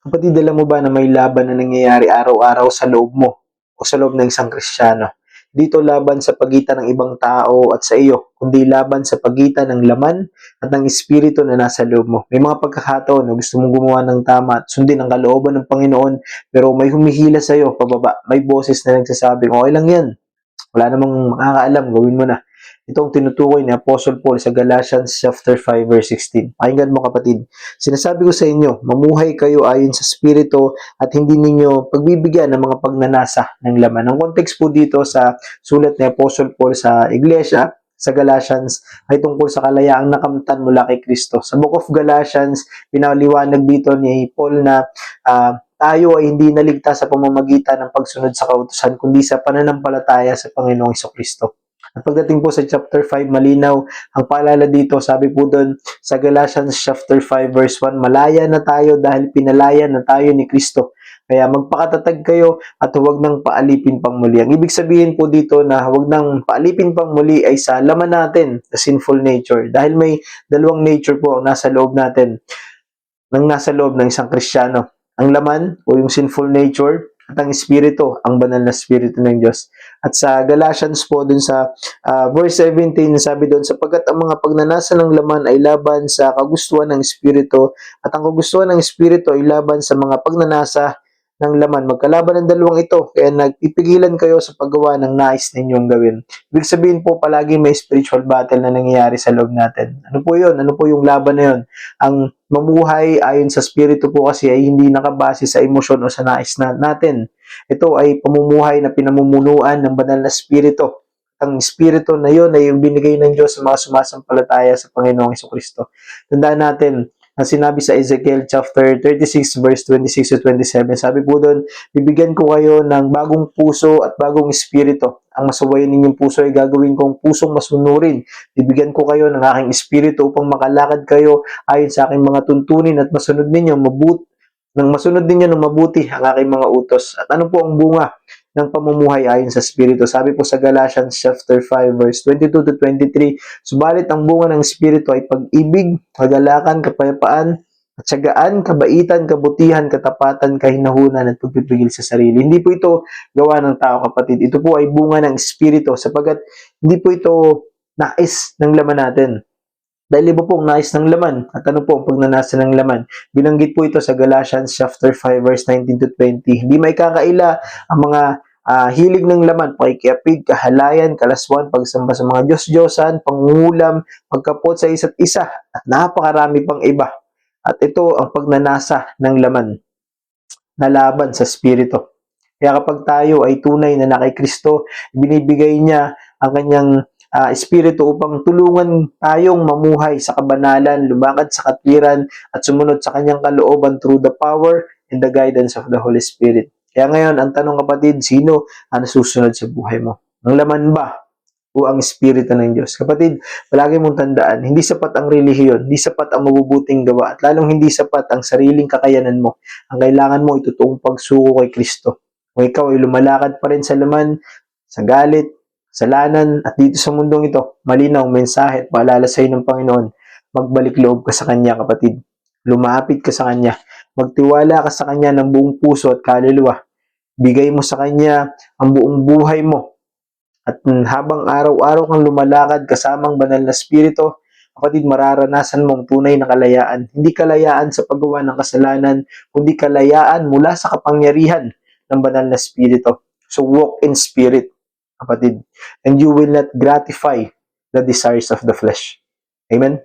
Kapatid, alam mo ba na may laban na nangyayari araw-araw sa loob mo o sa loob ng isang Kristiyano? Dito laban sa pagitan ng ibang tao at sa iyo, kundi laban sa pagitan ng laman at ng espiritu na nasa loob mo. May mga pagkakataon na gusto mong gumawa ng tama at sundin ang kalooban ng Panginoon, pero may humihila sa iyo pababa. May boses na nagsasabing, okay lang yan. Wala namang makakaalam, gawin mo na. Ito ang tinutukoy ni Apostle Paul sa Galatians chapter 5 verse 16. Pakinggan mo kapatid. Sinasabi ko sa inyo, mamuhay kayo ayon sa Espiritu at hindi ninyo pagbibigyan ng mga pagnanasa ng laman. Ang context po dito sa sulat ni Apostle Paul sa Iglesia sa Galatians ay tungkol sa kalayaang nakamtan mula kay Kristo. Sa Book of Galatians, pinaliwanag dito ni Paul na tayo ay hindi naligtas sa pamamagitan ng pagsunod sa kautusan, kundi sa pananampalataya sa Panginoong Kristo. At pagdating po sa chapter 5, malinaw ang paalala dito. Sabi po doon sa Galatians chapter 5 verse 1, malaya na tayo dahil pinalaya na tayo ni Kristo. Kaya magpakatatag kayo at huwag nang paalipin pang muli. Ang ibig sabihin po dito na huwag nang paalipin pang muli ay sa laman natin, the sinful nature. Dahil may dalawang nature po ang nasa loob natin, nasa loob ng isang Kristiyano. Ang laman o yung sinful nature at ang espiritu, ang banal na espiritu ng Diyos. At sa Galatians po, dun sa verse 17, sabi doon, sapagkat ang mga pagnanasa ng laman ay laban sa kagustuhan ng espiritu at ang kagustuhan ng espiritu ay laban sa mga pagnanasa ng laman. Magkalaban ng dalawang ito, kaya nagpipigilan kayo sa paggawa ng nais ninyong gawin. Ibig sabihin po, palagi may spiritual battle na nangyayari sa loob natin. Ano po yun? Ano po yung laban na yun? Ang mamuhay ayon sa spirito po kasi ay hindi nakabase sa emosyon o sa nais natin. Ito ay pamumuhay na pinamumunuan ng banal na spirito. Ang spirito na yun ay yung binigay ng Diyos sa mga sumasampalataya sa Panginoong Kristo. Tandaan natin, na sinabi sa Ezekiel chapter 36 verse 26 to 27, sabi po doon, bibigyan ko kayo ng bagong puso at bagong espiritu. Ang masawayan ninyong puso ay gagawin kong pusong masunurin. Bibigyan ko kayo ng aking espiritu upang makalakad kayo ayon sa aking mga tuntunin at masunod ninyo ng mabuti ang aking mga utos. At ano po ang bunga ng pamumuhay ayon sa Espiritu? Sabi po sa Galatians chapter 5 verse 22 to 23, subalit ang bunga ng Espiritu ay pag-ibig, kagalakan, kapayapaan, at tiyagaan, kabaitan, kabutihan, katapatan, kahinahunan, at pagpipigil sa sarili. Hindi po ito gawa ng tao, kapatid. Ito po ay bunga ng Espiritu sapagkat hindi po ito nais ng laman natin. Dahil iba pong nais ng laman. At ano po ang pagnanasa ng laman? Binanggit po ito sa Galatians chapter 5 verse 19 to 20. Hindi may kakaila ang mga hilig ng laman, pakikiapid, kahalayan, kalaswan, pagsamba sa mga Diyos-Diyosan, pangungulam, pagkapot sa isa't isa, at napakarami pang iba. At ito ang pagnanasa ng laman na laban sa Espiritu. Kaya kapag tayo ay tunay na kay Kristo, binibigay niya ang kanyang Espiritu upang tulungan tayong mamuhay sa kabanalan, lumakad sa katwiran, at sumunod sa kanyang kalooban through the power and the guidance of the Holy Spirit. Kaya ngayon, ang tanong kapatid, sino ang susunod sa buhay mo? Ang laman ba o ang Espiritu ng Diyos? Kapatid, palagi mong tandaan, hindi sapat ang relihiyon, hindi sapat ang mabubuting gawa, at lalong hindi sapat ang sariling kakayanan mo. Ang kailangan mo ay totoong pagsuko kay Kristo. Kung ikaw ay lumalakad pa rin sa laman, sa galit, kasalanan, at dito sa mundong ito, malinaw ang mensahe at paalala sa iyo ng Panginoon, magbalik loob ka sa Kanya, kapatid. Lumapit ka sa Kanya. Magtiwala ka sa Kanya ng buong puso at kaluluwa. Bigay mo sa Kanya ang buong buhay mo. At habang araw-araw kang lumalakad kasamang banal na Espiritu, kapatid, mararanasan mong tunay na kalayaan. Hindi kalayaan sa paggawa ng kasalanan, kundi kalayaan mula sa kapangyarihan ng banal na Espiritu. So walk in Spirit, kapatid, and you will not gratify the desires of the flesh. Amen?